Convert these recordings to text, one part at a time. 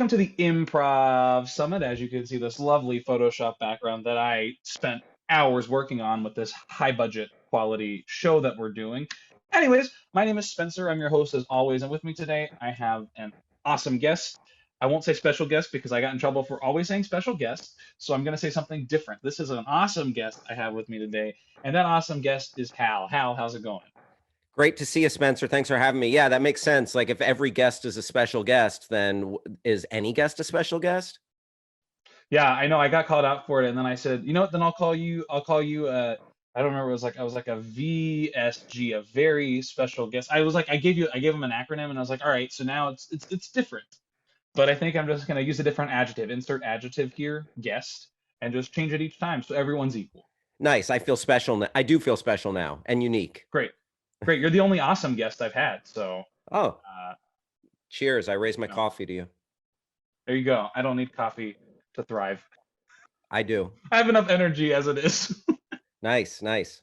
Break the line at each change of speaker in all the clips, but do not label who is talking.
welcome to the Improv Summit. As you can see, this lovely Photoshop background that I spent hours working on with this high budget quality show that we're doing. Anyways, my name is Spencer. I'm your host as always, and with me today I have an awesome guest. I won't say special guest because I got in trouble for always saying special guest, so I'm going to say something different. This is an awesome guest I have with me today, and that awesome guest is Hal. Hal, how's it going?
Great to see you, Spencer. Thanks for having me. Yeah, that makes sense. Like if every guest is a special guest, then is any guest a special guest?
Yeah, I know. I got called out for it, and then I said, you know what? Then I'll call you. I'll call you. I don't remember. It was like I was like a VSG, a very special guest. I was like, I gave him an acronym, and I was like, all right, so now it's different. But I think I'm just gonna use a different adjective. Insert adjective here, guest, and just change it each time so everyone's equal.
Nice. I feel special now. I do feel special now and unique.
Great, great. You're the only awesome guest I've had, so
Oh,
uh,
cheers. I raise my
you know,
coffee to you.
there you go. I don't need coffee to thrive.
I do.
I have enough energy as it is.
Nice, nice.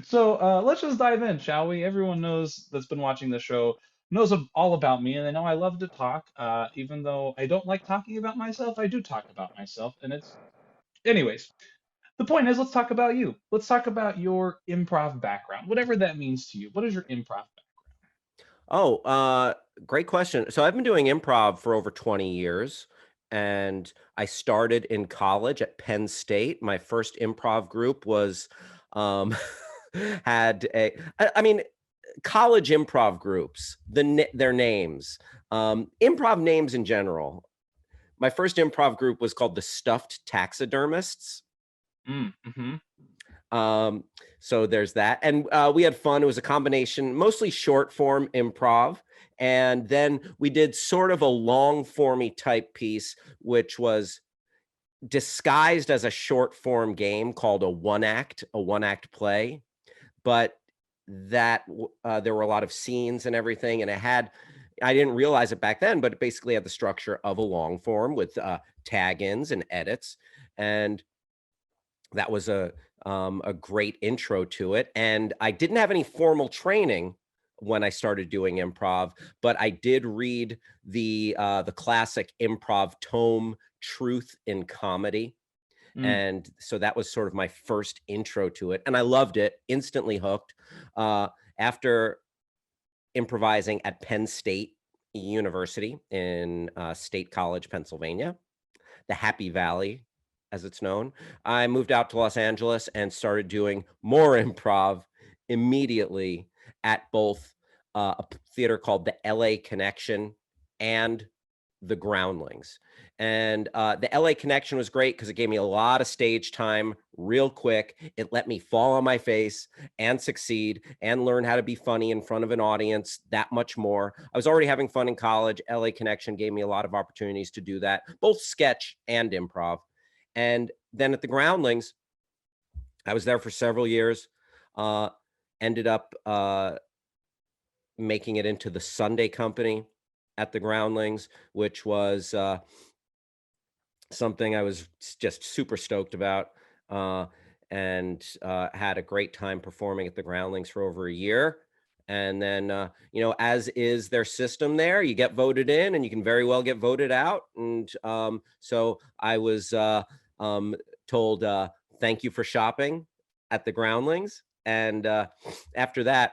So let's just dive in, shall we? Everyone knows that's been watching the show knows all about me, and they know I love to talk. Even though I don't like talking about myself, I do talk about myself, and it's anyways. The point is, let's talk about you. Let's talk about your improv background, whatever that means to you. What is your improv
Oh, great question. So I've been doing improv for over 20 years, and I started in college at Penn State. My first improv group was um had a I mean college improv groups, their names, improv names in general. My first improv group was called the Stuffed Taxidermists.
background? Mm-hmm.
Um, so there's that. And we had fun. It was a combination, mostly short form improv. And then we did sort of a long formy type piece, which was disguised as a short form game called a one act play. But that there were a lot of scenes and everything. And I didn't realize it back then, but it basically had the structure of a long form with tag ins and edits. And that was a great intro to it. And I didn't have any formal training when I started doing improv, but I did read the classic improv tome, Truth in Comedy.
Mm.
And so that was sort of my first intro to it. And I loved it, instantly hooked. After improvising at Penn State University in State College, Pennsylvania, the Happy Valley, as it's known, I moved out to Los Angeles and started doing more improv immediately at both a theater called the LA Connection and the Groundlings. And the LA Connection was great because it gave me a lot of stage time real quick. It let me fall on my face and succeed and learn how to be funny in front of an audience that much more. I was already having fun in college. LA Connection gave me a lot of opportunities to do that, both sketch and improv. And then at the Groundlings, I was there for several years, ended up making it into the Sunday Company at the Groundlings, which was something I was just super stoked about, and had a great time performing at the Groundlings for over a year. And then, as is their system there, you get voted in and you can very well get voted out. And so I was told, thank you for shopping at the Groundlings. And after that,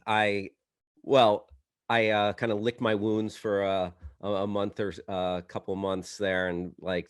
I, well, I kind of licked my wounds for a month or a couple months there, and like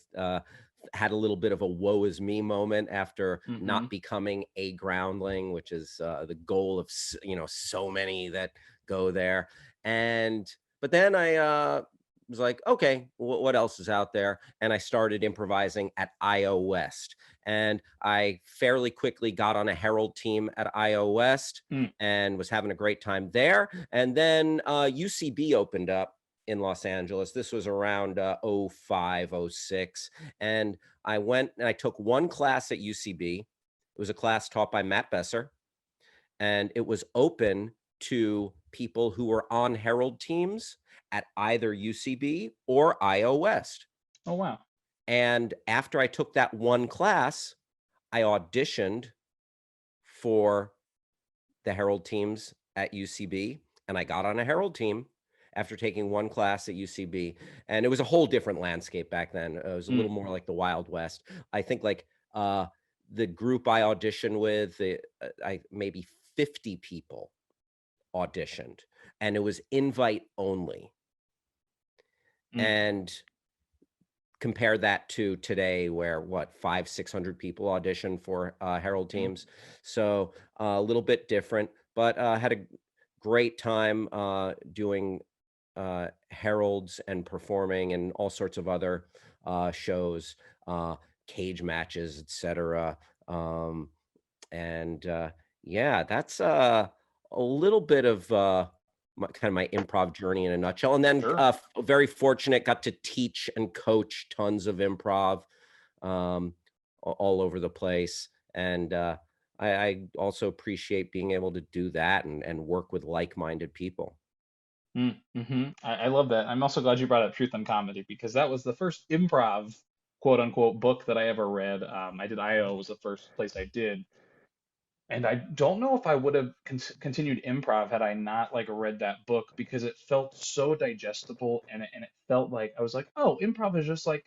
had a little bit of a woe is me moment after
Mm-hmm.
not becoming a groundling, which is the goal of so many that go there. And but then I was like, okay, what else is out there? And I started improvising at IO West, and I fairly quickly got on a Herald team at IO West
Mm.
and was having a great time there. And then UCB opened up in Los Angeles. This was around 05, 06. And I went and I took one class at UCB. It was a class taught by Matt Besser, and it was open to people who were on Herald teams at either UCB or IO West.
Oh wow.
And after I took that one class, I auditioned for the Herald teams at UCB, and I got on a Herald team. after taking one class at UCB, and it was a whole different landscape back then. It was a
Mm,
little more like the Wild West. I think like the group I auditioned with, I maybe 50 people auditioned, and it was invite only.
mm,
And compare that to today, where what, 500-600 people audition for Herald
mm,
teams. So a little bit different, but had a great time doing heralds and performing and all sorts of other shows, uh, cage matches, etc. Um, and yeah, that's a little bit of kind of my improv journey in a nutshell. And then
sure.
very fortunate, got to teach and coach tons of improv um, all over the place. And I also appreciate being able to do that and work with like-minded people.
Mm, I love that. I'm also glad you brought up Truth and Comedy because that was the first improv quote unquote book that I ever read. I did IO was the first place I did. And I don't know if I would have continued improv had I not like read that book because it felt so digestible and it felt like I was like, oh, improv is just like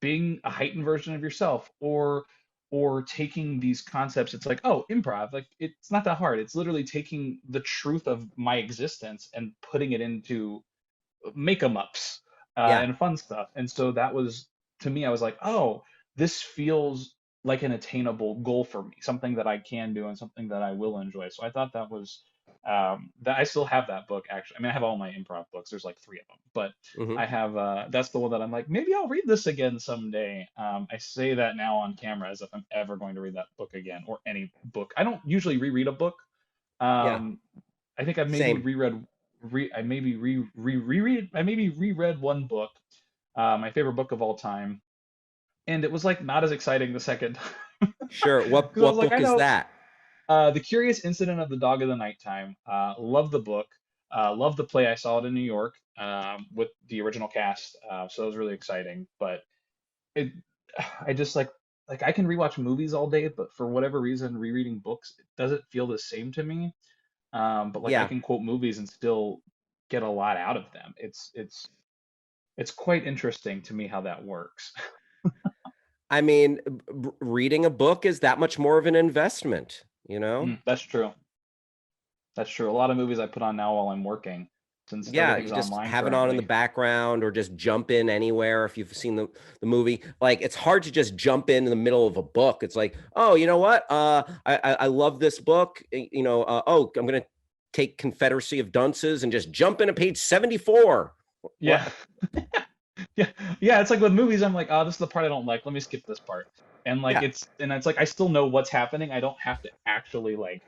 being a heightened version of yourself or taking these concepts. It's like, oh, improv, like it's not that hard. It's literally taking the truth of my existence and putting it into make 'em ups
Yeah,
and fun stuff. And so that was to me, I was like, oh, this feels like an attainable goal for me, something that I can do and something that I will enjoy. So I thought that was that I still have that book actually. I mean, I have all my improv books. There's like three of them, but
hmm,
I have that's the one that I'm like, maybe I'll read this again someday. I say that now on camera as if I'm ever going to read that book again or any book. I don't usually reread a book.
yeah,
Um, I think I've maybe
same.
reread I maybe reread I maybe reread one book, my favorite book of all time, and it was like not as exciting the second time
Sure.
because I was
What
like, I
book is
know
that?
The Curious Incident of the Dog of the Nighttime. Love the book. Love the play. I saw it in New York with the original cast, so it was really exciting. But it, I just like I can rewatch movies all day, but for whatever reason, rereading books it doesn't feel the same to me. But like I
Yeah.
can quote movies and still get a lot out of them. It's quite interesting to me how that works.
I mean, reading a book is that much more of an investment, you know?
That's true. That's true. A lot of movies I put on now while I'm working, since
Yeah, you
everything's
just
online
have it on in the
currently.
background or just jump in anywhere if you've seen the movie. Like it's hard to just jump in the middle of a book. It's like, oh, you know what? I love this book. Oh, I'm gonna take Confederacy of Dunces and just jump into page 74.
Yeah.
What?
Yeah. Yeah, it's like with movies I'm like, "Oh, this is the part I don't like. Let me skip this part." And like
Yeah,
it's like I still know what's happening. I don't have to actually like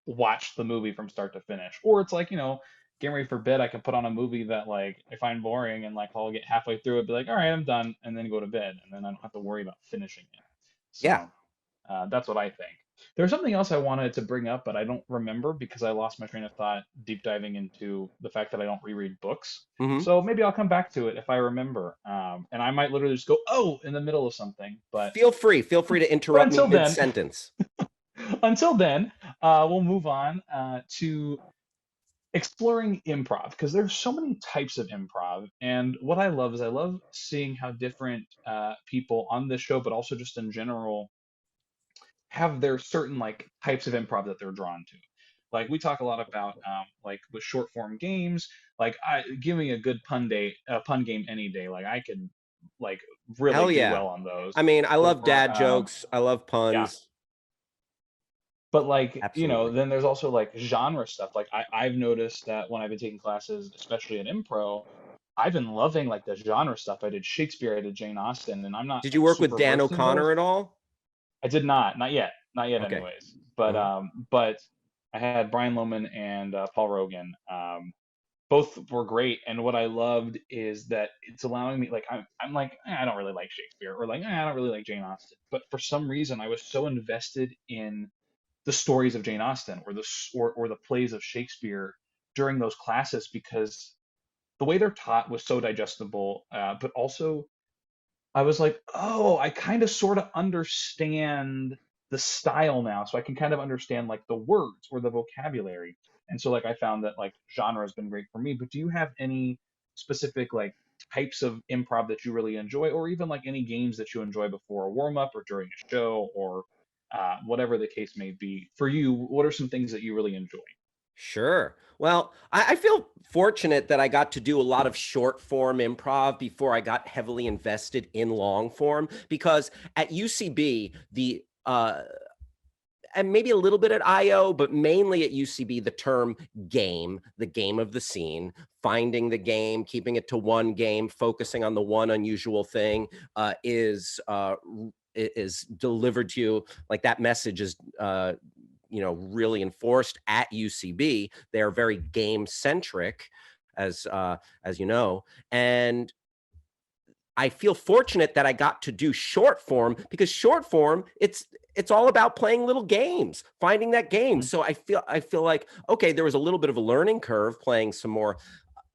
watch the movie from start to finish. Or it's like, getting ready for bed, I can put on a movie that like I find boring and like I'll get halfway through it, be like, all right, I'm done, and then go to bed. And then I don't have to worry about finishing it.
yeah.
So that's what I think. There's something else I wanted to bring up, but I don't remember because I lost my train of thought deep diving into the fact that I don't reread books.
Hmm.
So maybe I'll come back to it if I remember. And I might literally just go, oh, in the middle of something.
Feel free to
But
interrupt me
until
mid
then,
sentence.
until then, we'll move on to exploring improv because there's so many types of improv. And what I love is I love seeing how different people on this show, but also just in general, have their certain like types of improv that they're drawn to. Like we talk a lot about like with short form games. Like give me a good pun game any day. Like I could like really
Hell
do
yeah.
well on those.
I mean, I love
Or
dad jokes. I love
yeah,
puns.
but like
Absolutely.
then there's also like genre stuff. Like I've noticed that when I've been taking classes, especially in improv, I've been loving like the genre stuff. I did Shakespeare, I did Jane Austen, and I'm not
Did you
like
work with
super
Dan
versed in
O'Connor
those.
at all?
I did not yet,
Okay.
anyways. But
Hmm.
I had Brian Lohman and Paul Rogan. Both were great, and what I loved is that it's allowing me like I'm like I don't really like Shakespeare or like I don't really like Jane Austen, but for some reason I was so invested in the stories of Jane Austen or the plays of Shakespeare during those classes because the way they're taught was so digestible, but also I was like, oh, I kind of sort of understand the style now, so I can kind of understand like the words or the vocabulary. And so like I found that like genre has been great for me. But do you have any specific like types of improv that you really enjoy, or even like any games that you enjoy before a warm up or during a show, or whatever the case may be? For you, what are some things that you really enjoy?
Sure. Well, I feel fortunate that I got to do a lot of short form improv before I got heavily invested in long form, because at UCB, and maybe a little bit at IO, but mainly at UCB, the term game, the game of the scene, finding the game, keeping it to one game, focusing on the one unusual thing, is delivered to you. Like that message is really enforced at UCB. They are very game centric, as you know, and I feel fortunate that I got to do short form, because short form, it's all about playing little games, finding that game.
Mhm.
So I feel like, okay, there was a little bit of a learning curve playing some more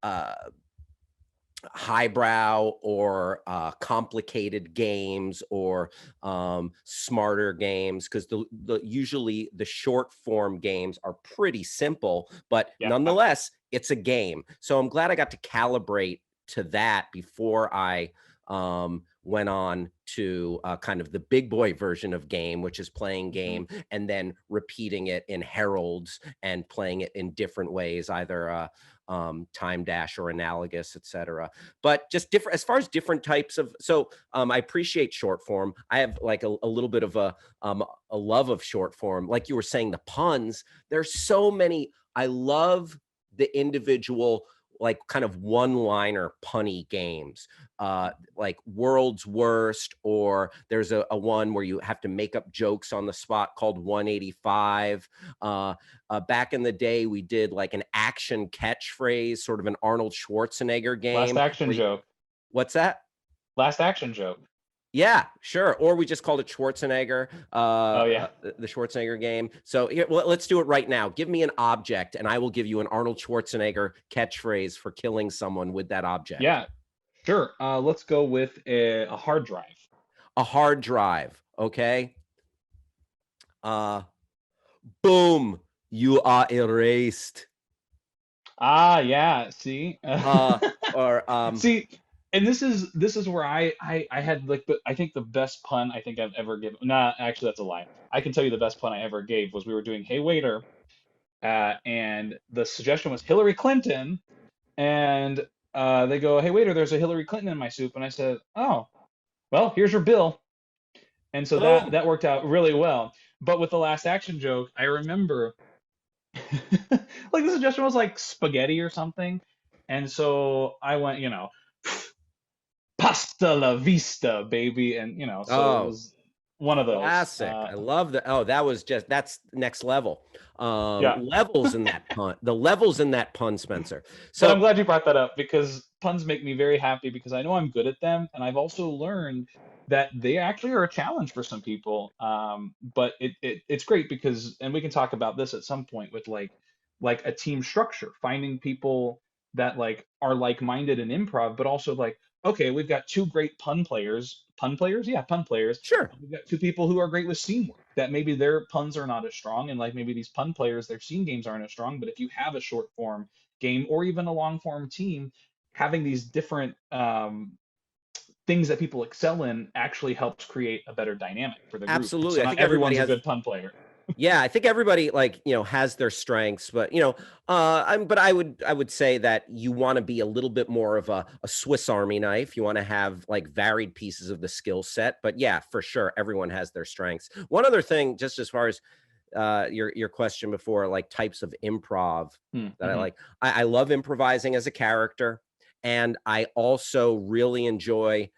uh highbrow or complicated games, or smarter games, because usually the short form games are pretty simple, but
Yeah.
nonetheless it's a game. So I'm glad I got to calibrate to that before I went on to kind of the big boy version of game, which is playing
Mhm.
game and then repeating it in heralds and playing it in different ways, either time dash or analogous, etc. But just different as far as different types of. So I appreciate short form. I have like a little bit of a love of short form. Like you were saying, the puns. There's so many. I love the individual, like kind of one-liner punny games, like World's Worst, or there's a one where you have to make up jokes on the spot called 185. Back in the day, we did like an action catchphrase, sort of an Arnold Schwarzenegger
Last
game.
action joke.
What's that?
Last action joke.
Yeah, sure. Or we just called it Schwarzenegger,
Oh yeah.
the Schwarzenegger game. So here, well, let's do it right now. Give me an object, and I will give you an Arnold Schwarzenegger catchphrase for killing someone with that object.
Yeah. Sure. Let's go with a hard drive.
A hard drive. Okay. Uh, boom. You are erased.
Ah, yeah. See,
Uh, or
see, and this is where I had like I think the best pun I think I've ever given. Nah, actually, that's a lie. I can tell you the best pun I ever gave was we were doing Hey Waiter, and the suggestion was Hillary Clinton, and they go, Hey Waiter, there's a Hillary Clinton in my soup, and I said, Oh, well, here's your bill. And so that
boom.
that worked out really well. But with the last action joke, I remember like the suggestion was like spaghetti or something. And so I went, pasta la vista, baby. And, so it
Oh,
was one of those.
classic. I love that. Oh, that's next level.
Yeah.
Levels in that pun. The levels in that pun, Spencer.
But I'm
So
glad you brought that up because puns make me very happy because I know I'm good at them. And I've also learned that they actually are a challenge for some people. But it's great because, and we can talk about this at some point with like a team structure, finding people that like are like-minded in improv, but also like, okay, we've got two great pun players, yeah, pun players.
sure.
We've got two people who are great with scene work. That maybe their puns are not as strong, and like maybe these pun players, their scene games aren't as strong. But if you have a short form game or even a long form team, having these different things that people excel in actually helps create a better dynamic for the group.
Absolutely.
So
I
not
think everybody
everyone's a
has.
good pun player.
Yeah, I think everybody, like, has their strengths, but but I would say that you want to be a little bit more of a Swiss Army knife. You want to have like varied pieces of the skill set. But yeah, for sure, everyone has their strengths. One other thing, just as far as your question before, like types of improv that I
Mm-hmm.
like, I love improvising as a character, and I also really enjoy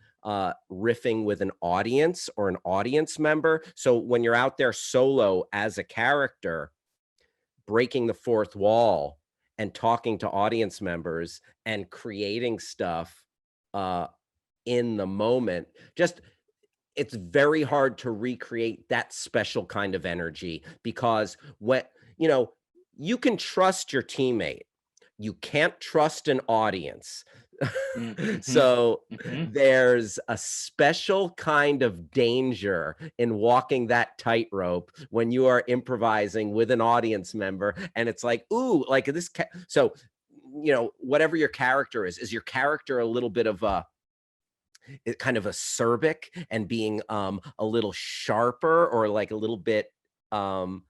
riffing with an audience or an audience member. So when you're out there solo as a character, breaking the fourth wall and talking to audience members and creating stuff uh, in the moment, just it's very hard to recreate that special kind of energy, because when you know you can trust your teammate, you can't trust an audience.
Mm-hmm.
So
Mm-hmm.
there's a special kind of danger in walking that tightrope when you are improvising with an audience member, and it's like, ooh, like this. So, whatever your character is your character a little bit of a kind of acerbic and being a little sharper, or like um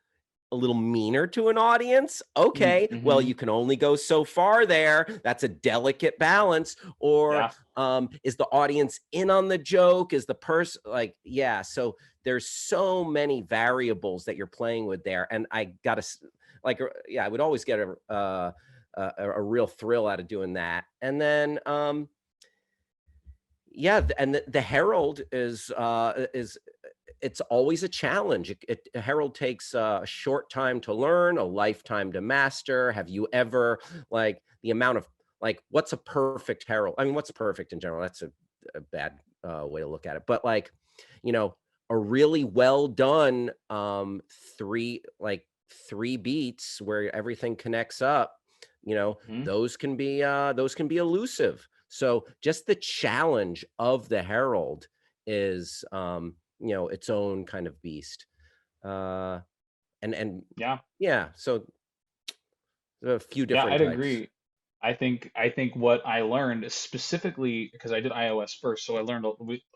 a little meaner to an audience? Okay, well,
Mm-hmm.
you can only go so far there. That's a delicate balance. Or
Yeah.
is the audience in on the joke? Is the person like, yeah? So there's so many variables that you're playing with there, and I gotta like, yeah, I would always get a real thrill out of doing that. And then yeah, and the Herald is it's always a challenge. A Herald takes a short time to learn, a lifetime to master. Have you ever, like, the amount of, like, what's a perfect Herald? I mean, what's perfect in general? That's a bad way to look at it. But like, you know, a really well done three like three beats where everything connects up.
Mm-hmm.
Those can be elusive. So just the challenge of the Herald is its own kind of beast. uh and
Yeah.
yeah, so a few
Yeah,
different
I'd
types.
agree. I think what I learned specifically because I did iOS first, so I learned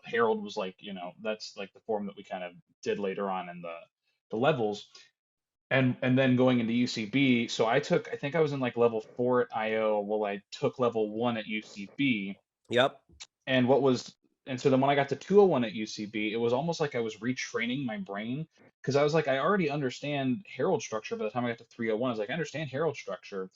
Herald was like, that's like the form that we kind of did later on in the levels. And then going into UCB, so I think I was in like level 4 at IO, well I took level 1 at UCB.
Yep.
And what was and so then when I got to 201 at UCB, it was almost like I was retraining my brain because I was like, I already understand Herald structure. By the time I got to 301, I was like, I understand Herald structure.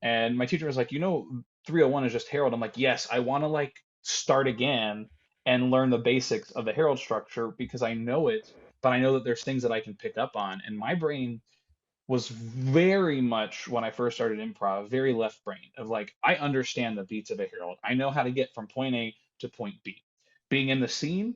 And my teacher was like, 301 is just Herald. I'm like, yes, I want to like start again and learn the basics of the Herald structure because I know it, but I know that there's things that I can pick up on. And my brain was very much when I first started improv, very left brain of like, I understand the beats of a Herald. I know how to get from point A to point B. Being in the scene,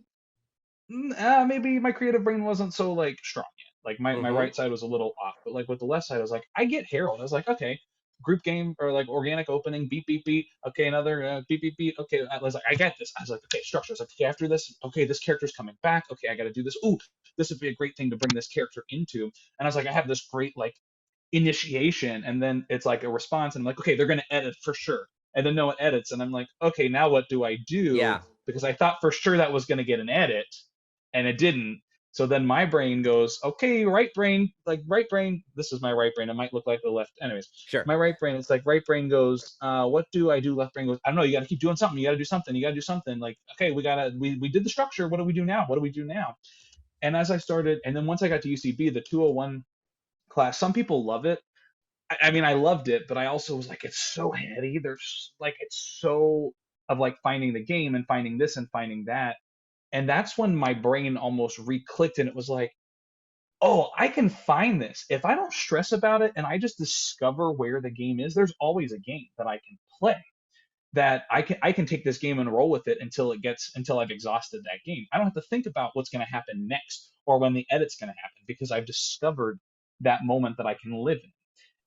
maybe my creative brain wasn't so like strong yet. Like my
Mm-hmm.
right side was a little off, but like with the left side, I was like, I get Harold. I was like, okay, group game or like organic opening, beat beat beat. Okay, another beat beat beat. Okay, I was like, I got this. I was like, okay, structure. I was like, okay, after this, okay, this character's coming back. Okay, I got to do this. Ooh, this would be a great thing to bring this character into. And I was like, I have this great like initiation, and then it's like a response, and I'm like, okay, they're gonna edit for sure. And then no one edits, and I'm like, okay, now what do I do?
Yeah.
Because I thought for sure that was gonna get an edit, and it didn't. So then my brain goes, okay, right brain, like right brain. This is my right brain. It might look like the left. Anyways,
Sure.
my right brain. It's like right brain goes, what do I do? Left brain goes, I don't know. You got to keep doing something. You got to do something. You got to do something. Like, okay, we did the structure. What do we do now? What do we do now? And as I started, and then once I got to UCB, the 201 class, some people love it. I mean, I loved it, but I also was like, it's so heady. There's like, it's so of like finding the game and finding this and finding that. And that's when my brain almost re-clicked and it was like, oh, I can find this. If I don't stress about it and I just discover where the game is, there's always a game that I can play that I can take this game and roll with it until I've exhausted that game. I don't have to think about what's going to happen next or when the edit's going to happen because I've discovered that moment that I can live in.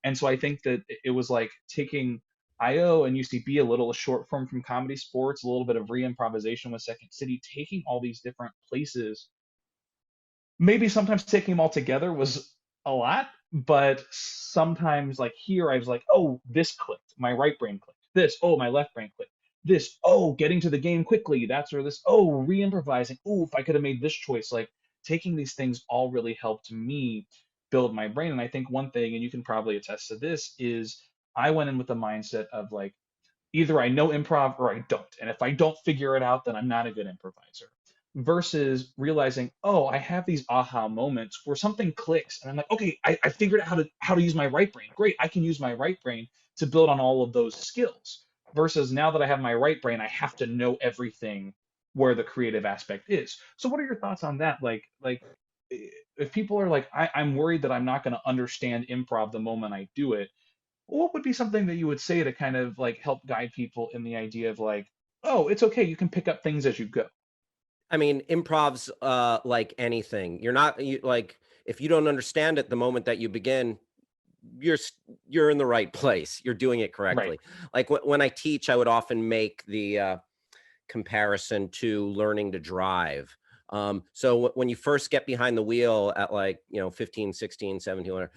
And so I think that it was like taking IO and UCB, a little short form from comedy sports, a little bit of re-improvisation with Second City, taking all these different places. Maybe sometimes taking them all together was a lot, but sometimes like here I was like, oh, this clicked. My right brain clicked. This, oh, my left brain clicked. This, oh, getting to the game quickly. That's where this, oh, re-improvising. Oh, if I could have made this choice. Like taking these things all really helped me build my brain. And I think one thing, and you can probably attest to this, is I went in with the mindset of like, either I know improv or I don't. And if I don't figure it out, then I'm not a good improviser. Versus realizing, oh, I have these aha moments where something clicks, and I'm like, okay, I figured out how to use my right brain. Great, I can use my right brain to build on all of those skills. Versus now that I have my right brain, I have to know everything where the creative aspect is. So, what are your thoughts on that? Like, if people are like, I'm worried that I'm not going to understand improv the moment I do it, what would be something that you would say to kind of like help guide people in the idea of like, oh, it's okay, you can pick up things as you go.
I mean, improv's like anything. You're not, like, if you don't understand it the moment that you begin, you're you're in the right place. You're doing it
Right.
correctly. Like when I teach, I would often make the comparison to learning to drive. So when you first get behind the wheel at like, 15, 16, 17, whatever,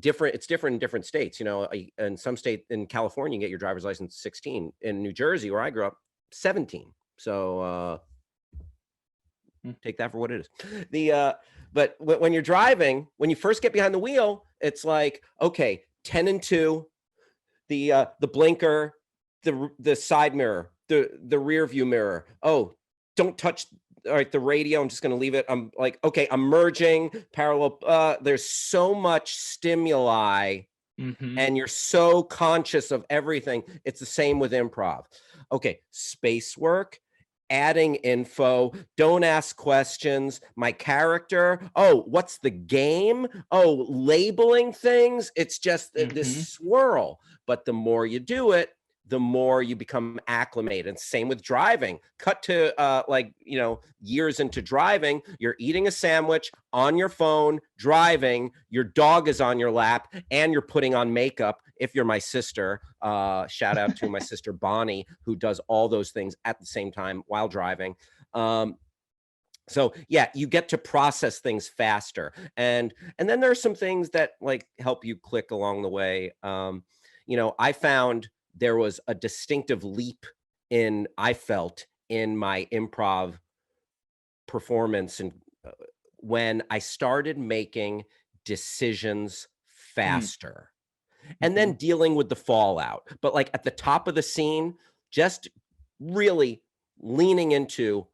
it's different in different states. In some state in California, you get your driver's license 16. In New Jersey, where I grew up, 17. So
Mm.
take that for what it is. But when you're driving, when you first get behind the wheel, it's like, okay, 10 and 2, the blinker, the side mirror, the rear view mirror. Oh, don't touch, all right, the radio. I'm just going to leave it. I'm like, okay, I'm merging parallel. There's so much stimuli
Mm-hmm.
and you're so conscious of everything. It's the same with improv. Okay, space work, adding info, don't ask questions, my character, oh, what's the game? Oh, labeling things. It's just this
Mm-hmm.
swirl. But the more you do it, the more you become acclimated. And same with driving. Cut to years into driving, you're eating a sandwich on your phone, driving, your dog is on your lap, and you're putting on makeup. If you're my sister, shout out to my sister Bonnie, who does all those things at the same time while driving. So yeah, you get to process things faster, and then there are some things that like help you click along the way. I found there was a distinctive leap I felt in my improv performance, and when I started making decisions faster and
Mm-hmm.
then dealing with the fallout. But like at the top of the scene, just really leaning into,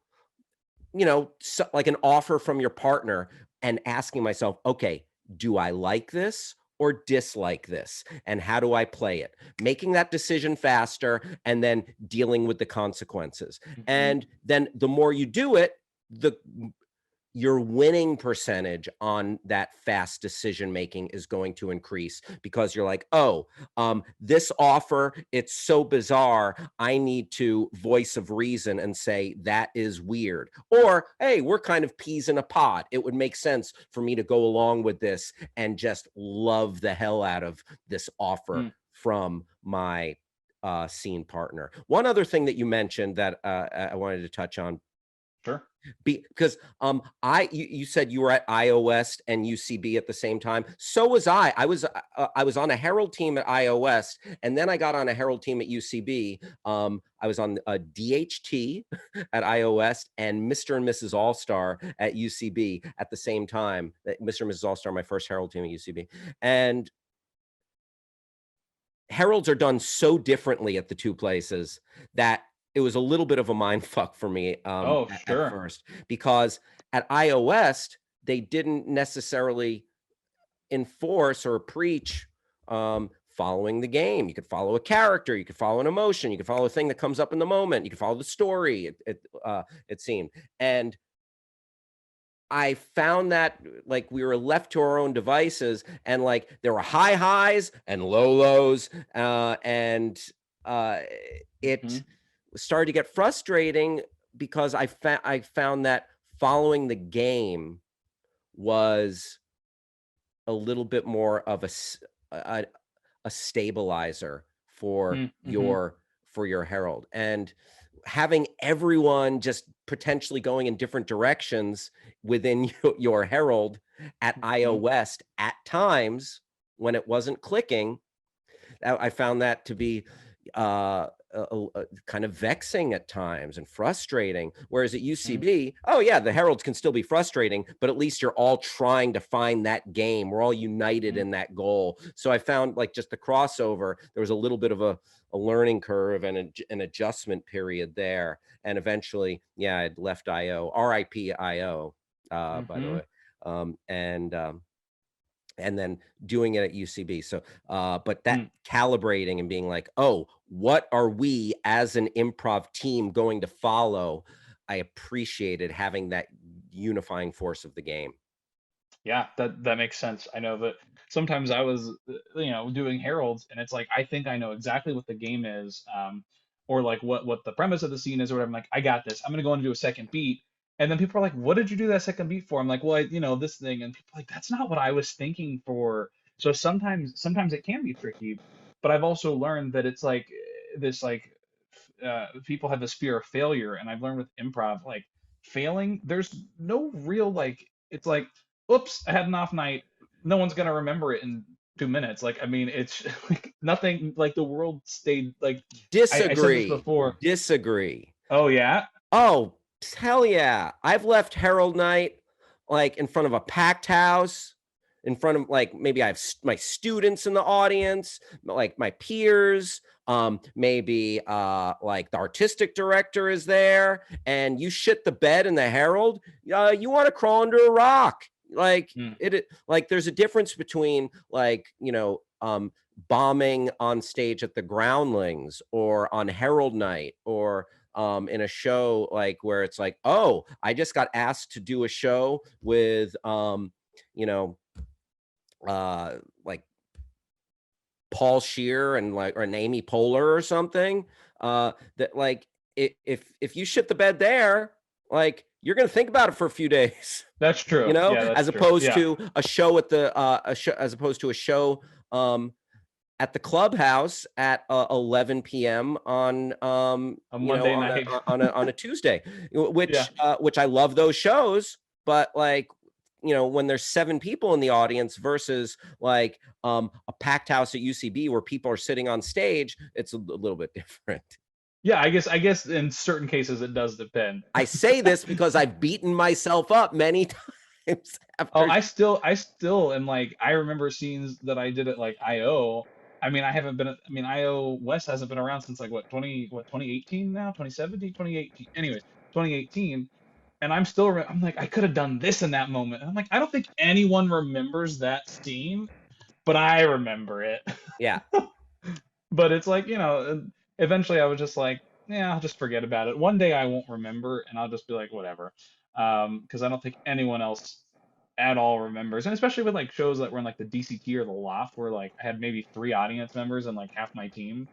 like an offer from your partner and asking myself, okay, do I like this or dislike this? And how do I play it? Making that decision faster and then dealing with the consequences.
Mm-hmm.
And then the more you do it, the your winning percentage on that fast decision making is going to increase, because you're like, oh, this offer, it's so bizarre, I need to voice of reason and say that is weird, or hey, we're kind of peas in a pod, it would make sense for me to go along with this and just love the hell out of this offer
Mm.
from my scene partner. One other thing that you mentioned that I wanted to touch on,
Sure.
because you said you were at iOS and UCB at the same time. So was I. I was on a Herald team at iOS, and then I got on a Herald team at UCB. I was on a DHT at iOS and Mr. and Mrs. All Star at UCB at the same time. Mr. and Mrs. All Star, my first Herald team at UCB, and heralds are done so differently at the two places that it was a little bit of a mind fuck for me
Oh,
at
sure.
first, because at iOS they didn't necessarily enforce or preach following the game. You could follow a character, you could follow an emotion, you could follow a thing that comes up in the moment, you could follow the story. It seemed, and I found that like we were left to our own devices, and like there were high highs and low lows, and uh,
Mm-hmm.
it started to get frustrating, because I found that following the game was a little bit more of a stabilizer for
Mm-hmm.
your herald, and having everyone just potentially going in different directions within your herald at
Mm-hmm.
iOS at times when it wasn't clicking. I found that to be kind of vexing at times and frustrating. Whereas at
Mm-hmm.
UCB, oh yeah, the heralds can still be frustrating, but at least you're all trying to find that game. We're all united in that goal. So I found like just the crossover, there was a little bit of a learning curve and an adjustment period there. And eventually, yeah, I'd left IO, RIP IO, by the
Mm-hmm.
way. And then doing it at UCB. So, but that
Mm.
calibrating and being like, oh, what are we as an improv team going to follow? I appreciated having that unifying force of the game.
Yeah, that makes sense. I know that sometimes I was, doing heralds, and it's like I think I know exactly what the game is, or like what the premise of the scene is, or whatever. I'm like, I got this. I'm gonna go and do a second beat, And then people are like, "What did you do that second beat for?" I'm like, "Well, this thing." And people are like, "That's not what I was thinking for." So sometimes it can be tricky, but I've also learned that it's like this like people have this fear of failure, and I've learned with improv like failing, there's no real like it's like, "Oops, I had an off night." No one's gonna remember it in 2 minutes. Like, I mean, it's like nothing. Like the world stayed like I said this
Disagree.
before.
Disagree.
Oh yeah,
Oh, hell yeah. I've left Herald Night like in front of a packed house, in front of like maybe I have my students in the audience, like my peers, maybe like the artistic director is there, and you shit the bed in the Herald, you want to crawl under a rock. Like
mm,
like there's a difference between like, bombing on stage at the Groundlings or on Herald Night or in a show like where it's like, oh, I just got asked to do a show with, you know, like Paul Scheer and like or an Amy Poehler or something. That like if you shit the bed there, like you're gonna think about it for a few days,
that's true. Yeah, that's
as
true.
opposed
Yeah.
to a show at the as opposed to a show at the clubhouse at 11 p.m. on
A Monday night.
on a Tuesday,
Yeah.
which I love those shows, but like when there's 7 people in the audience versus like a packed house at UCB where people are sitting on stage, it's a little bit different.
Yeah, I guess in certain cases it does depend.
I say this because I've beaten myself up many times
Oh,
after.
I still am like, I remember scenes that I did at like IO. I mean, I mean, IO West hasn't been around since like what 2018 now, 2017, 2018. Anyways, 2018. And I'm like, I could have done this in that moment. And I'm like, I don't think anyone remembers that scene, but I remember it.
Yeah.
But it's like, eventually I was just like, yeah, I'll just forget about it. One day I won't remember and I'll just be like, whatever. Because I don't think anyone else at all remembers. And especially with like shows that were in like the DCT or the Loft where like I had maybe 3 audience members and like half my team.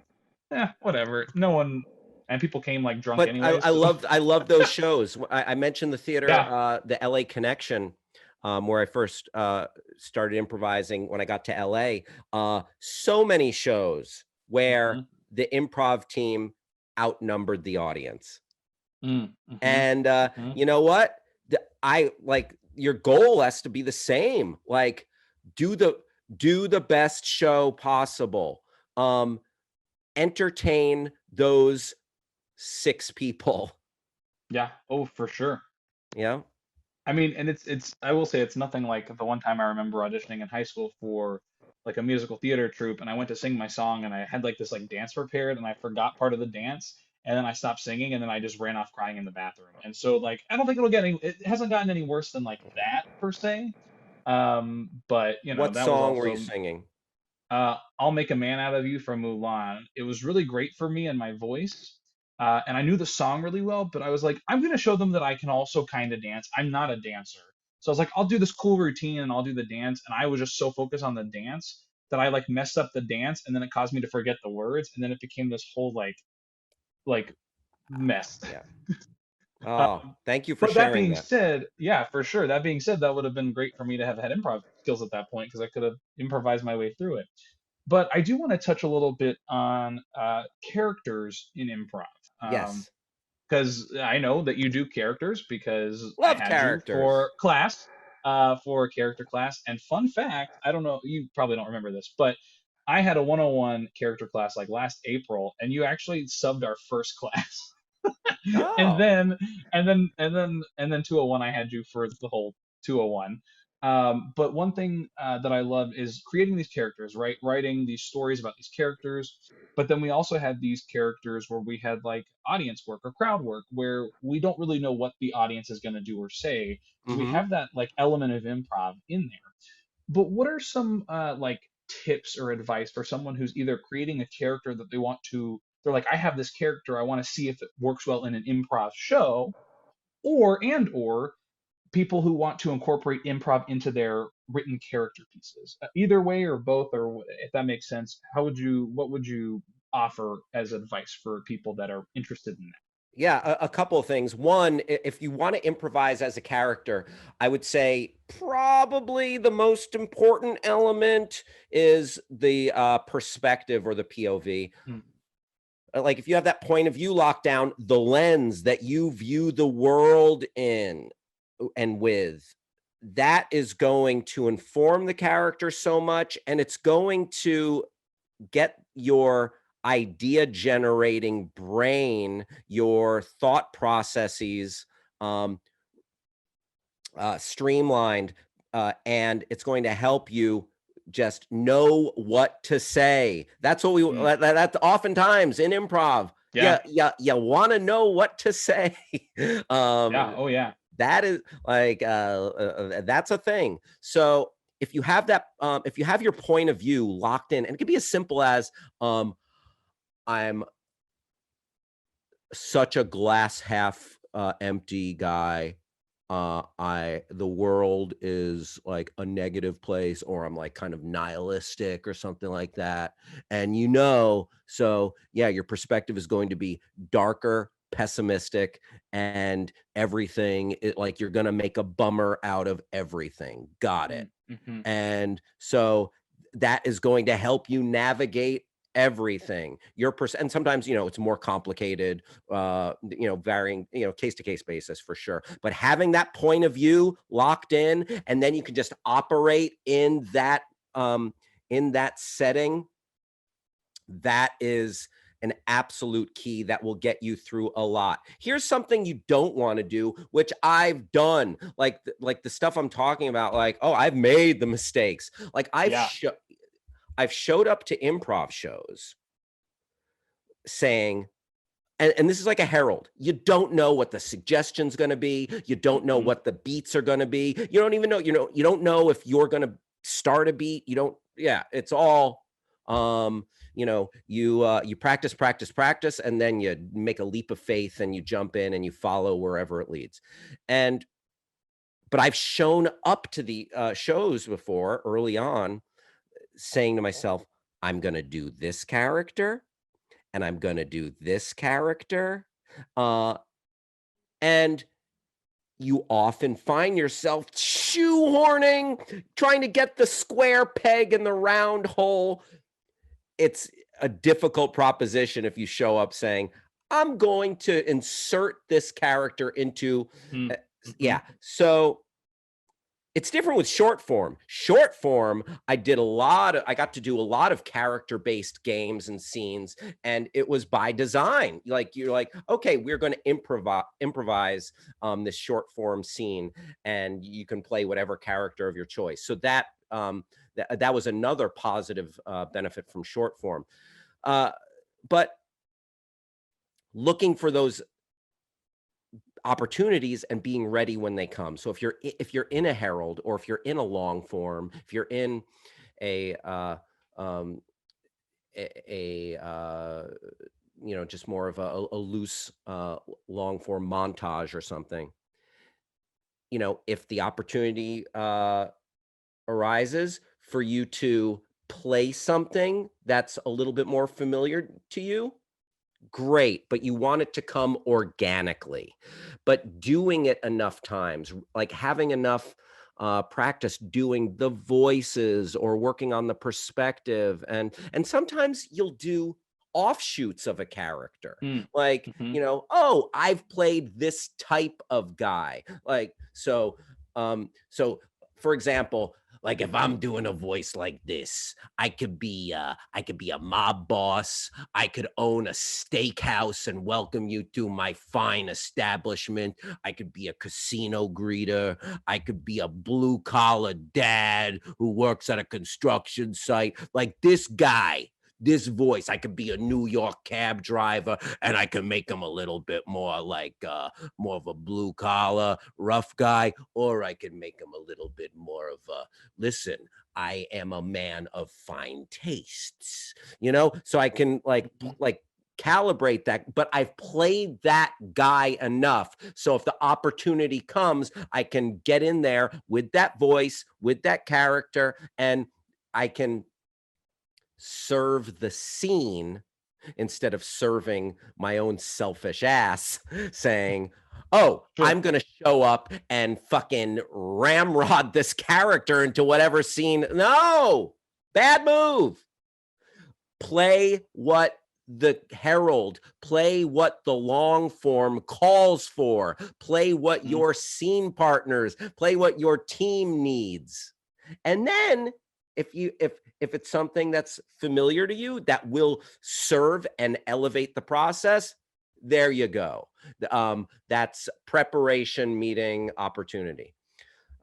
Yeah, whatever. No one, and people came like drunk
But
anyways.
I
So
loved those shows. I mentioned the theater,
yeah.
the LA Connection, where I first started improvising when I got to LA. So many shows where
Hmm.
the improv team outnumbered the audience.
Mm, hmm.
And
Hmm.
you know what? I like your goal has to be the same. Like do the do the best show possible. Um, Entertain those 6 people.
Yeah. Oh, for sure.
Yeah.
I mean, and it's I will say it's nothing like the one time I remember auditioning in high school for like a musical theater troupe, and I went to sing my song and I had like this like dance prepared and I forgot part of the dance, and then I stopped singing and then I just ran off crying in the bathroom. And so like I don't think it hasn't gotten any worse than like that per se. But
What
that was
song were you
also
singing?
I'll Make a Man Out of You from Mulan. It was really great for me and my voice. And I knew the song really well, but I was like, I'm going to show them that I can also kind of dance. I'm not a dancer. So I was like, I'll do this cool routine and I'll do the dance. And I was just so focused on the dance that I like messed up the dance and then it caused me to forget the words. And then it became this whole like mess.
Yeah. Oh,
Um,
thank you for
but that
sharing
being
that.
said, yeah, for sure. That being said, that would have been great for me to have had improv skills at that point because I could have improvised my way through it. But I do want to touch a little bit on characters in improv,
Yes.
because I know that you do characters because I
Love
had you for
characters.
class, for a character class. And fun fact, I don't know, you probably don't remember this, but I had a 101 character class like last April, and you actually subbed our first class. and
Oh.
then and then 201 I had you for the whole 201. But one thing that I love is creating these characters, right? Writing these stories about these characters. But then we also had these characters where we had like audience work or crowd work where we don't really know what the audience is going to do or say. So we
Mm-hmm.
have that like element of improv in there. But what are some like tips or advice for someone who's either creating a character that they're like, I have this character, I want to see if it works well in an improv show, or people who want to incorporate improv into their written character pieces. Either way or both, or if that makes sense, what would you offer as advice for people that are interested in that?
Yeah, a couple of things. One, if you want to improvise as a character, I would say probably the most important element is the perspective or the POV.
Mm,
Like if you have that point of view locked down, the lens that you view the world in and with, that is going to inform the character so much, and it's going to get your idea generating brain, your thought processes, um, streamlined, and it's going to help you just know what to say. That's what we
mm.
that's oftentimes in improv.
Yeah,
Yeah, yeah, you want to know what to say.
yeah,
um,
oh yeah.
that is like that's a thing. So if you have your point of view locked in, and it could be as simple as I'm such a glass half empty guy. The world is like a negative place, or I'm like kind of nihilistic or something like that. And so yeah, your perspective is going to be darker, pessimistic, and like you're going to make a bummer out of everything. Got it.
Mm, hmm.
And so that is going to help you navigate everything. And sometimes, it's more complicated, varying, case to case basis for sure. But having that point of view locked in, and then you can just operate in that setting, that is an absolute key that will get you through a lot. Here's something you don't want to do, which I've done, like the stuff I'm talking about, like, oh, I've made the mistakes. Like
Yeah.
I've showed up to improv shows saying, and this is like a herald. You don't know what the suggestion's going to be. You don't know
Hmm.
what the beats are going to be. You don't even know, you don't know if you're going to start a beat. You don't, yeah, it's all, you practice, practice, practice, and then you make a leap of faith and you jump in and you follow wherever it leads. But I've shown up to the shows before early on saying to myself, I'm going to do this character and I'm going to do this character. Uh, and you often find yourself shoehorning, trying to get the square peg in the round hole. It's a difficult proposition if you show up saying, I'm going to insert this character into, uh,
Mm-hmm.
yeah. So it's different with short form. Short form, I got to do a lot of character-based games and scenes, and it was by design. Like you're like, okay, we're going to improvise this short form scene, and you can play whatever character of your choice. So that was another positive benefit from short form. But looking for those opportunities and being ready when they come. So if you're in a herald, or if you're in a long form, if you're in a um just more of a loose long form montage or something, if the opportunity arises for you to play something that's a little bit more familiar to you, great, but you want it to come organically. But doing it enough times, like having enough practice doing the voices or working on the perspective, and sometimes you'll do offshoots of a character, like,
Mm-hmm.
oh, I've played this type of guy, like, so for example, like if I'm doing a voice like this, I could be a mob boss. I could own a steakhouse and welcome you to my fine establishment. I could be a casino greeter. I could be a blue collar dad who works at a construction site. Like this guy, this voice, I could be a New York cab driver, and I can make him a little bit more like more of a blue collar rough guy, or I could make him a little bit more of a, listen, I am a man of fine tastes, so I can like calibrate that. But I've played that guy enough, so if the opportunity comes, I can get in there with that voice, with that character, and I can serve the scene instead of serving my own selfish ass saying, oh,
Sure.
I'm going to show up and fucking ramrod this character into whatever scene. No, bad move. Play what the Herald, play what the long form calls for, play what your scene partners, play what your team needs. And then if it's something that's familiar to you that will serve and elevate the process, there you go. That's preparation meeting opportunity.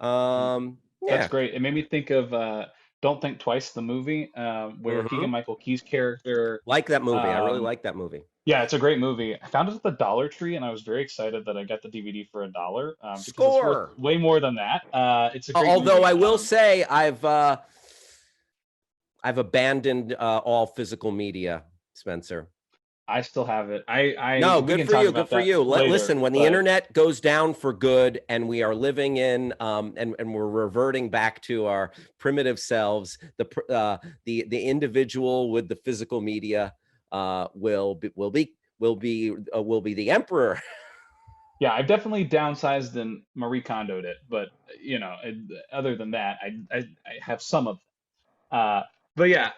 That's
Yeah.
great. It made me think of Don't Think Twice, the movie, where Keegan-Michael Key's character.
Like that movie. I really like that movie.
Yeah, it's a great movie. I found it at the Dollar Tree, and I was very excited that I got the DVD for $1 because it's worth
Score.
way more than that. It's a great
Although
movie.
I will say I've abandoned all physical media, Spencer.
I still have it.
No,
We
good
can
for
talk
you.
about
Good for
that
you.
later,
Listen, when the
but
internet goes down for good and we are living in and we're reverting back to our primitive selves, the individual with the physical media will be the emperor.
yeah, I've definitely downsized and Marie Kondoed it. But other than that, I have some of them. But yeah,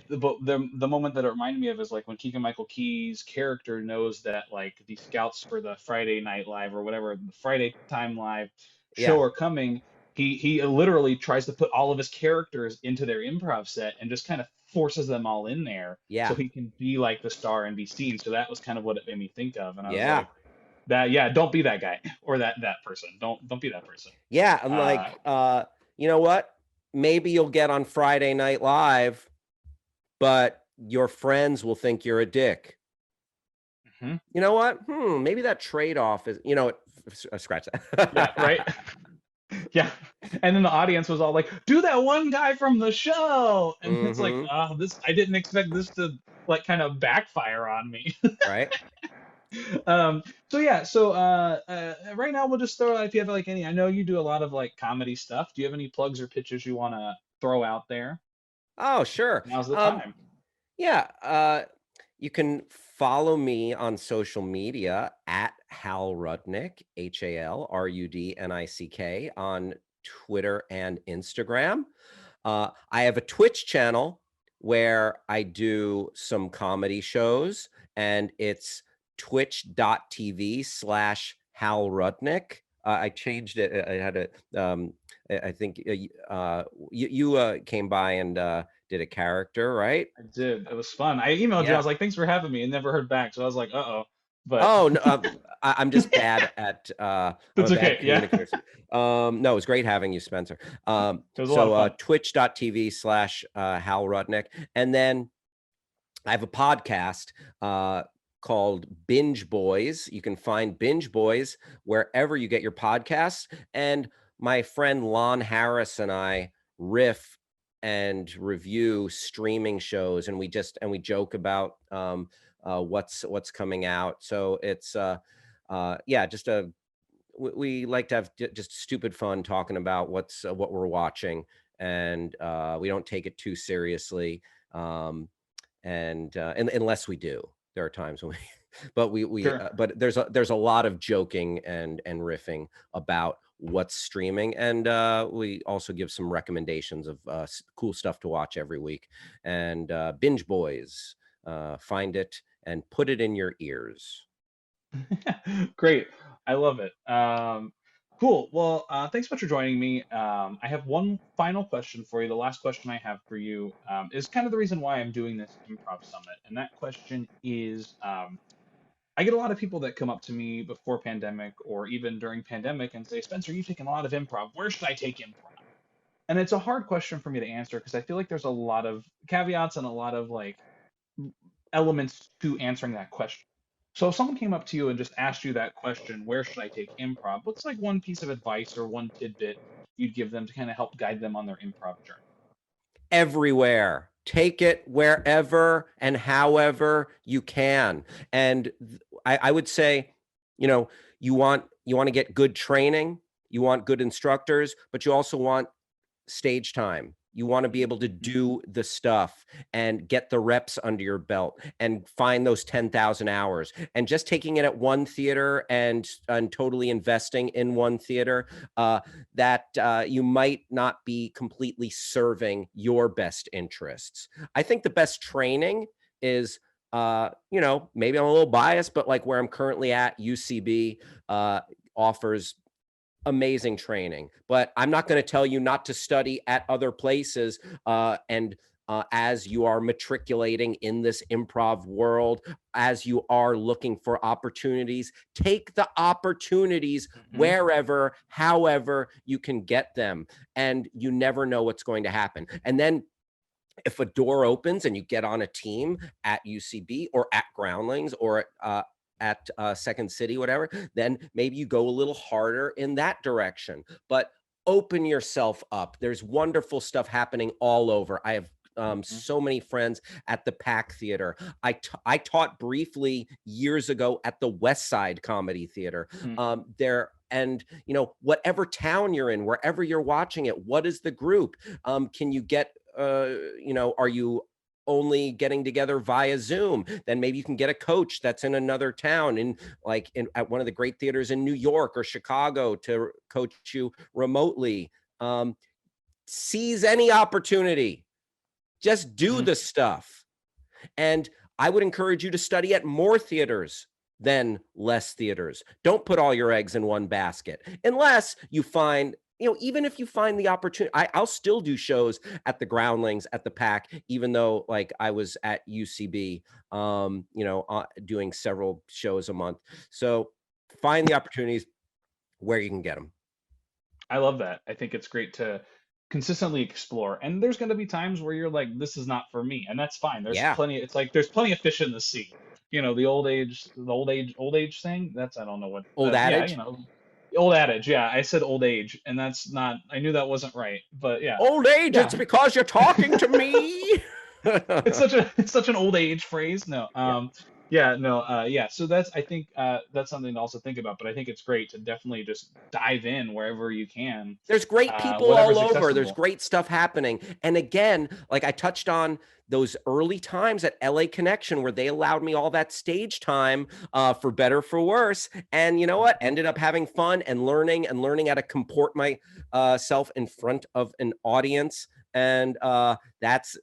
but the moment that it reminded me of is like when Keegan-Michael Key's character knows that like the scouts for the Friday Night Live or whatever the Friday Time Live
Yeah.
show are coming. He literally tries to put all of his characters into their improv set and just kind of forces them all in there
Yeah.
so he can be like the star and be seen. So that was kind of what it made me think of, and I was
Yeah.
like, that yeah, don't be that guy or that person. Don't be that person.
Yeah. I'm like, you know what? Maybe you'll get on Friday Night Live, but your friends will think you're a dick.
Mm-hmm.
You know what? Maybe that trade-off is, scratch that.
Yeah, right. Yeah. And then the audience was all like, do that one guy from the show. And it's like, I didn't expect this to like kind of backfire on me.
Right.
Right now we'll just throw out if you have like any, I know you do a lot of like comedy stuff. Do you have any plugs or pitches you want to throw out there?
Oh, sure.
Now's the time.
Yeah. You can follow me on social media at Hal Rudnick, HalRudnick on Twitter and Instagram. I have a Twitch channel where I do some comedy shows, and it's twitch.tv/Hal Rudnick. I changed it. I had I think you came by and did a character, right?
I did. It was fun. I emailed you. I was like, thanks for having me, and never heard back. So I was like, uh-oh. But
oh no, I'm just bad at
that's okay. Yeah.
No, it was great having you, Spencer.
It was a lot of fun.
Twitch.tv/Hal Rudnick. And then I have a podcast called Binge Boys. You can find Binge Boys wherever you get your podcasts. And my friend Lon Harris and I riff and review streaming shows, and we joke about what's coming out. So it's we like to have just stupid fun talking about what we're watching, and we don't take it too seriously. And unless we do, there are times when but there's a lot of joking and riffing about what's streaming, and we also give some recommendations of cool stuff to watch every week. And Binge Boys, find it and put it in your ears.
Great. I love it. Cool. Well, thanks so much for joining me. I have one final question for you. The last question I have for you is kind of the reason why I'm doing this improv summit. And that question is, I get a lot of people that come up to me before pandemic or even during pandemic and say, Spencer, you've taken a lot of improv. Where should I take improv? And it's a hard question for me to answer because I feel like there's a lot of caveats and a lot of like elements to answering that question. So if someone came up to you and just asked you that question, where should I take improv? What's like one piece of advice or one tidbit you'd give them to kind of help guide them on their improv journey?
Everywhere. Take it wherever and however you can. And I would say, you want to get good training, you want good instructors, but you also want stage time. You want to be able to do the stuff and get the reps under your belt and find those 10,000 hours. And just taking it at one theater and totally investing in one theater, that you might not be completely serving your best interests. I think the best training is, maybe I'm a little biased, but like where I'm currently at, UCB offers amazing training, but I'm not going to tell you not to study at other places. And As you are matriculating in this improv world, as you are looking for opportunities, take the opportunities
Hmm.
wherever, however you can get them. And you never know what's going to happen. And then if a door opens and you get on a team at UCB or at Groundlings or at Second City, whatever, then maybe you go a little harder in that direction. But open yourself up. There's wonderful stuff happening all over. I have
Hmm.
so many friends at the Pack Theater. I taught briefly years ago at the West Side Comedy Theater. Whatever town you're in, wherever you're watching it, what is the group? Can you get are you only getting together via Zoom? Then maybe you can get a coach that's in another town, at one of the great theaters in New York or Chicago, to coach you remotely. Seize any opportunity. Just do
Hmm.
the stuff. And I would encourage you to study at more theaters than less theaters. Don't put all your eggs in one basket unless you find, even if you find the opportunity. I'll still do shows at the Groundlings, at the Pack, even though like I was at UCB, doing several shows a month. So find the opportunities where you can get them.
I love that. I think it's great to consistently explore. And there's going to be times where you're like, this is not for me, and that's fine. There's
Yeah.
plenty. It's like there's plenty of fish in the sea. The old age thing. That's I don't know what.
Old
Yeah,
adage.
the old adage. Yeah, I said old age, and that's not. I knew that wasn't right, but yeah,
Old age, it's
yeah.
because you're talking to me.
It's such an old age phrase. No,
Yeah.
yeah, no, yeah. So that's I think that's something to also think about. But I think it's great to definitely just dive in wherever you can,
There's great people all
whatever's
over. There's
accessible.
great stuff happening. And again, like I touched on those early times at LA Connection where they allowed me all that stage time, for better, for worse. And you know what?
Mhm.
Ended up having fun and learning how to comport myself in front of an audience. And that's,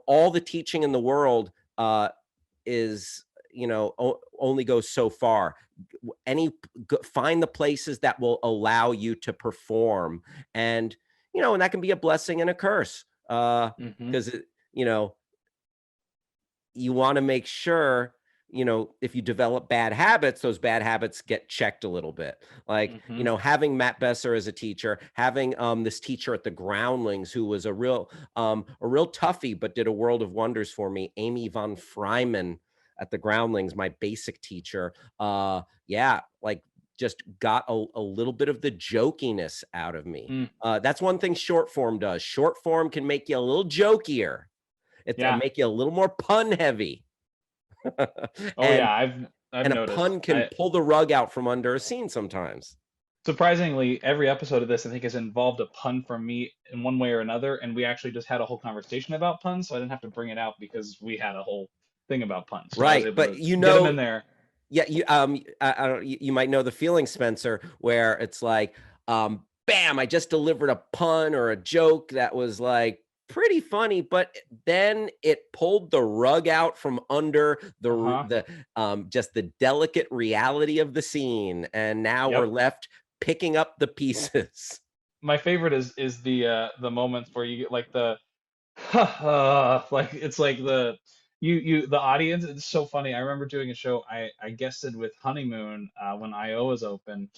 all the teaching in the world is, only goes so far. Any Find the places that will allow you to perform, and and that can be a blessing and a curse,
Mhm.
because you know you want to make sure, if you develop bad habits, those bad habits get checked a little bit. Like,
Mhm.
having Matt Besser as a teacher, having this teacher at the Groundlings who was a real toughie, but did a world of wonders for me, Amy von Freiman at the Groundlings, my basic teacher. Yeah, like just got a little bit of the jokiness out of me.
Mm.
That's one thing short form does. Short form can make you a little jokier. It
Yeah.
make you a little more pun heavy.
Oh
and
yeah. I've
and a
noticed.
pun can pull the rug out from under a scene sometimes.
Surprisingly, every episode of this I think has involved a pun from me in one way or another, and we actually just had a whole conversation about puns, so I didn't have to bring it out because we had a whole thing about puns. So I was
Right,
able
but
to get them in there.
yeah, I don't, you might know the feeling, Spencer, where it's like, bam, I just delivered a pun or a joke that was like pretty funny, but then it pulled the rug out from under
Uh-huh.
just the delicate reality of the scene, and now we're
Yep.
left picking up the pieces.
My favorite is the moments where you get like the like it's like the audience. It's so funny. I remember doing a show I guested with Honeymoon when IO was open,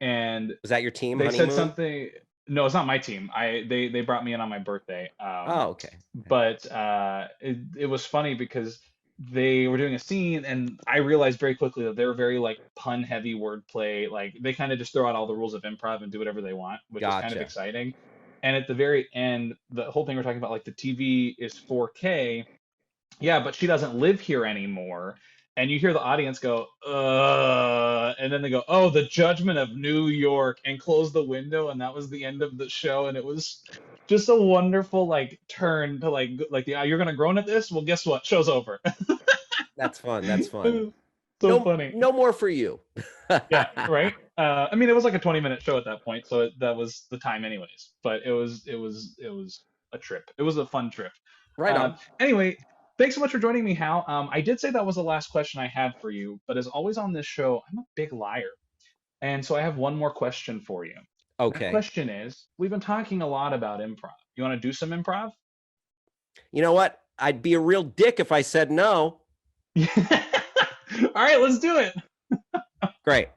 and
Was that your team,
they said
Honeymoon?
something. No, it's not my team. They brought me in on my birthday.
Oh, okay.
But it was funny because they were doing a scene, and I realized very quickly that they're very like pun heavy wordplay. Like they kind of just throw out all the rules of improv and do whatever they want, which is kind of
Gotcha.
exciting. And at the very end, the whole thing we're talking about, like the TV is 4K. Yeah, but she doesn't live here anymore. And you hear the audience go, and then they go, oh, the judgment of New York, and close the window. And that was the end of the show. And it was just a wonderful like turn to like the you're gonna groan at this. Well, guess what? Show's over.
That's fun. That's fun.
So funny.
No more for you.
Yeah, right. I mean, it was like a 20-minute show at that point, so that was the time, anyways. But it was a trip. It was a fun trip.
Right on.
Anyway, thanks so much for joining me, Hal. I did say that was the last question I had for you, but as always on this show, I'm a big liar, and so I have one more question for you. That
Okay.
question is, we've been talking a lot about improv. You want to do some improv?
You know what? I'd be a real dick if I said no.
All right, let's do it.
Great.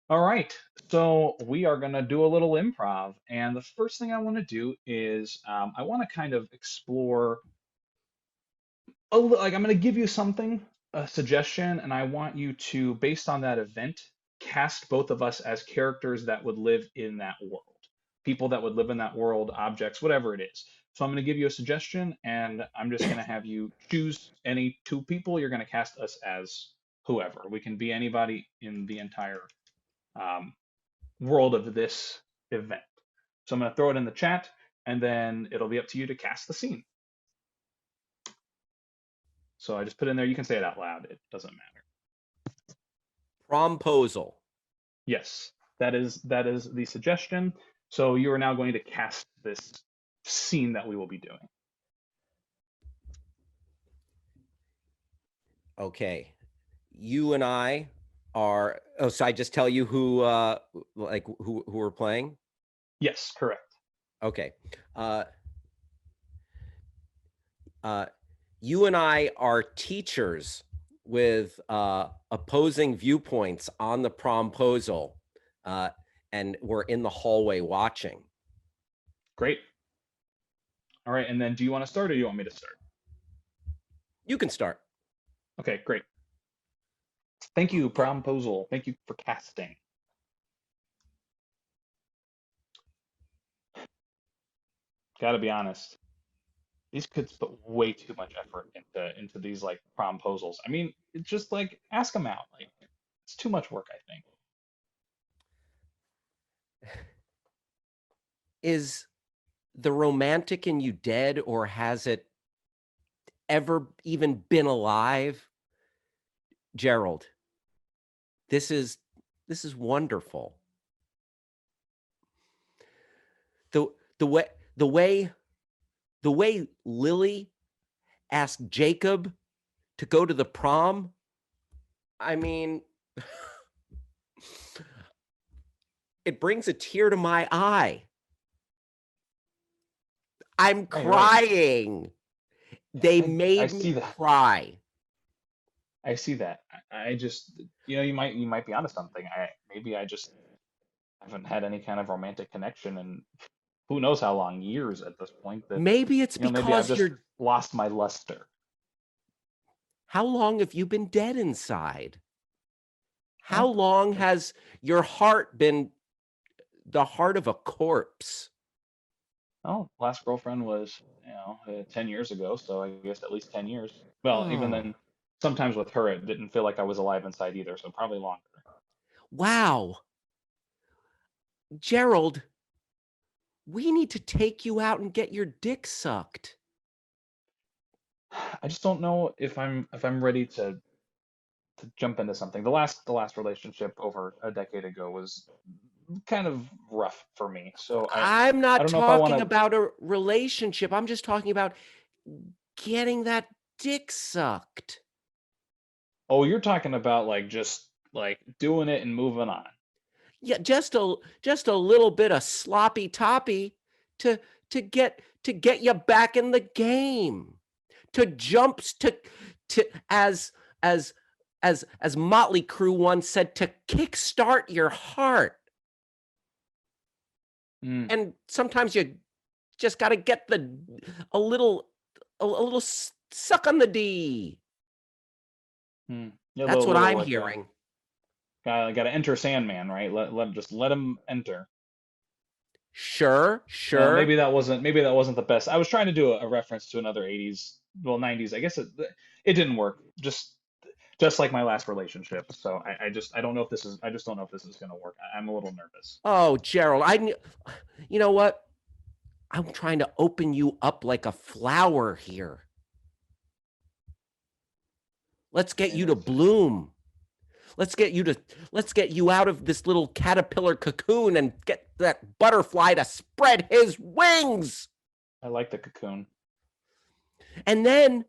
All right, so we are going to do a little improv. And the first thing I want to do is I want to kind of explore, like, I'm going to give you something, a suggestion, and I want you to, based on that event, cast both of us as characters that would live in that world, people that would live in that world, objects, whatever it is. So I'm going to give you a suggestion, and I'm just going to have you choose any two people. You're going to cast us as whoever. We can be anybody in the entire um, world of this event. So I'm going to throw it in the chat, and then it'll be up to you to cast the scene. So I just put in there. You can say it out loud. It doesn't matter.
Promposal.
Yes, that is the suggestion. So you are now going to cast this scene that we will be doing.
Okay. You and I are. Oh, so I just tell you who who we're playing?
Yes, correct.
Okay. You and I are teachers with opposing viewpoints on the promposal, and we're in the hallway watching.
Great. All right, and then do you want to start, or do you want me to start?
You can start.
Okay, great. Thank you, promposal. Thank you for casting. Gotta be honest, these kids put way too much effort into these like promposals. I mean, it's just like ask them out. Like it's too much work, I think.
Is the romantic in you dead, or has it ever even been alive? Gerald, this is wonderful. The way Lily asked Jacob to go to the prom, I mean, it brings a tear to my eye. I'm crying. They made me cry.
I see that. I just, you might be onto something. Maybe I just haven't had any kind of romantic connection in who knows how long, years at this point. That
maybe it's because
maybe I've just lost my luster.
How long have you been dead inside? How long has your heart been the heart of a corpse?
Oh, last girlfriend was, 10 years ago, so I guess at least 10 years. Well, even then, sometimes with her, it didn't feel like I was alive inside either, so probably longer.
Wow. Gerald, we need to take you out and get your dick sucked.
I just don't know if I'm ready to jump into something. The last relationship over a decade ago was kind of rough for me. So
I'm not
don't know
talking about a relationship. I'm just talking about getting that dick sucked.
Oh, you're talking about like just like doing it and moving on.
Yeah, just a little bit of sloppy toppy to get you back in the game. To jumps to as Motley Crue once said, to kickstart your heart. And sometimes you just got to get a little suck on the D. That's what I'm hearing.
Got to enter Sandman, right? Let him enter.
Sure.
Maybe that wasn't the best. I was trying to do a reference to another 80s, well, 90s. I guess it didn't work. Just like my last relationship. So I don't know if this is going to work. I'm a little nervous.
Oh, Gerald, you know what? I'm trying to open you up like a flower here. Let's get you to bloom. Let's get you out of this little caterpillar cocoon and get that butterfly to spread his wings.
I like the cocoon.
And then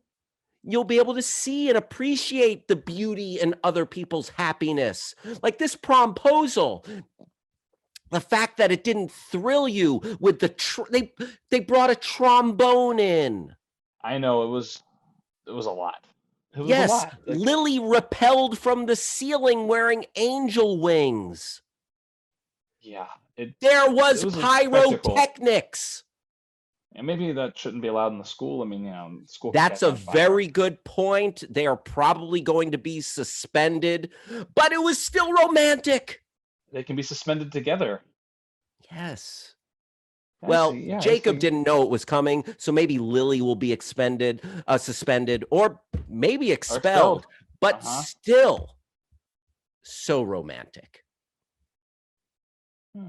you'll be able to see and appreciate the beauty in other people's happiness. Like this promposal. The fact that it didn't thrill you with they brought a trombone in.
I know it was a lot. It was
Yes,
a lot. Like,
Lily rappelled from the ceiling wearing angel wings.
Yeah.
There was pyrotechnics.
And maybe that shouldn't be allowed in the school. I mean, school.
That's a very good point. They are probably going to be suspended, but it was still romantic.
They can be suspended together.
Yes. Well, Jacob didn't know it was coming, so maybe Lily will be suspended, or maybe expelled. But still, so romantic.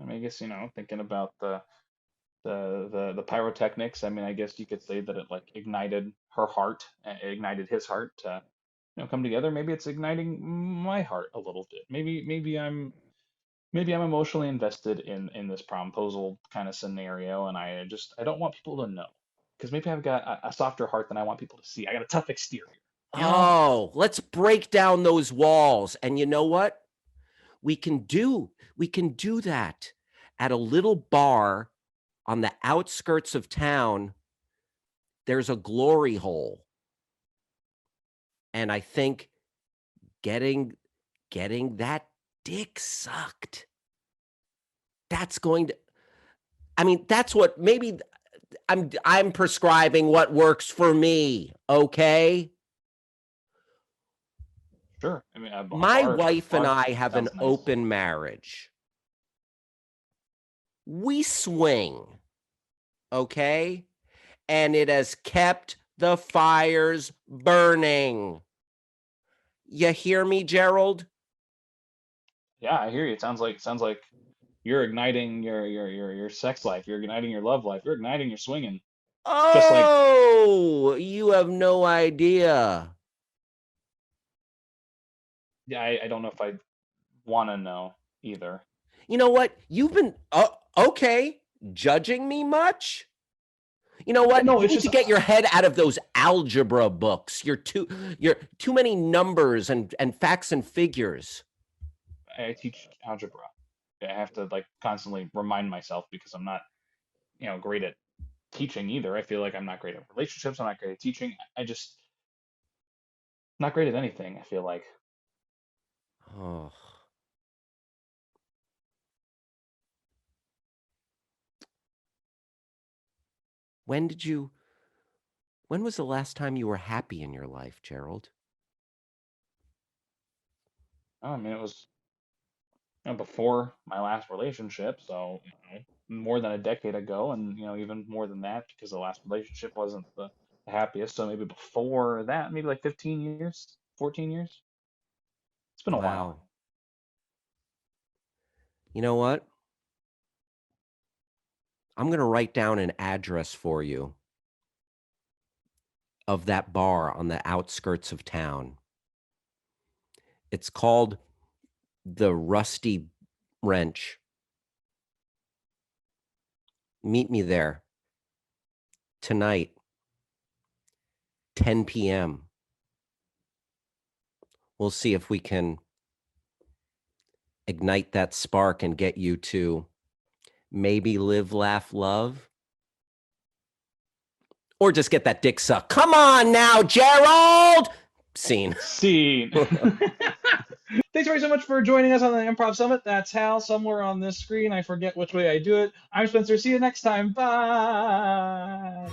I guess thinking about the pyrotechnics. I mean, I guess you could say that it like ignited her heart, ignited his heart to come together. Maybe it's igniting my heart a little bit. Maybe I'm emotionally invested in this promposal kind of scenario, and I don't want people to know, because maybe I've got a softer heart than I want people to see. I got a tough exterior.
Oh, let's break down those walls. And you know what? We can do that at a little bar on the outskirts of town. There's a glory hole. And I think getting that dick sucked, that's going to, I mean, that's what maybe I'm prescribing what works for me, okay?
Sure. I mean,
my wife and I have an open marriage. We swing, okay? And it has kept the fires burning. You hear me, Gerald?
Yeah, I hear you. It sounds like you're igniting your sex life. You're igniting your love life. You're igniting your swinging.
Oh, you have no idea.
Yeah, I don't know if I want to know either.
You know what? You've been okay, judging me much? You know what?
No,
you need to get your head out of those algebra books. You're too many numbers and facts and figures.
I teach algebra. I have to like constantly remind myself, because I'm not, great at teaching either. I feel like I'm not great at relationships. I'm not great at teaching. I just not great at anything, I feel like.
Oh. When was the last time you were happy in your life, Gerald?
I mean, it was before my last relationship, so more than a decade ago, and even more than that, because the last relationship wasn't the happiest. So maybe before that, maybe like 15 years, 14 years. It's been a while.
You know what? I'm going to write down an address for you of that bar on the outskirts of town. It's called the Rusty Wrench. Meet me there tonight, 10 p.m. We'll see if we can ignite that spark and get you to maybe live, laugh, love. Or just get that dick sucked. Come on now, Gerald! Scene.
Thanks very so much for joining us on the Improv Summit. That's Hal, somewhere on this screen. I forget which way I do it. I'm Spencer. See you next time. Bye.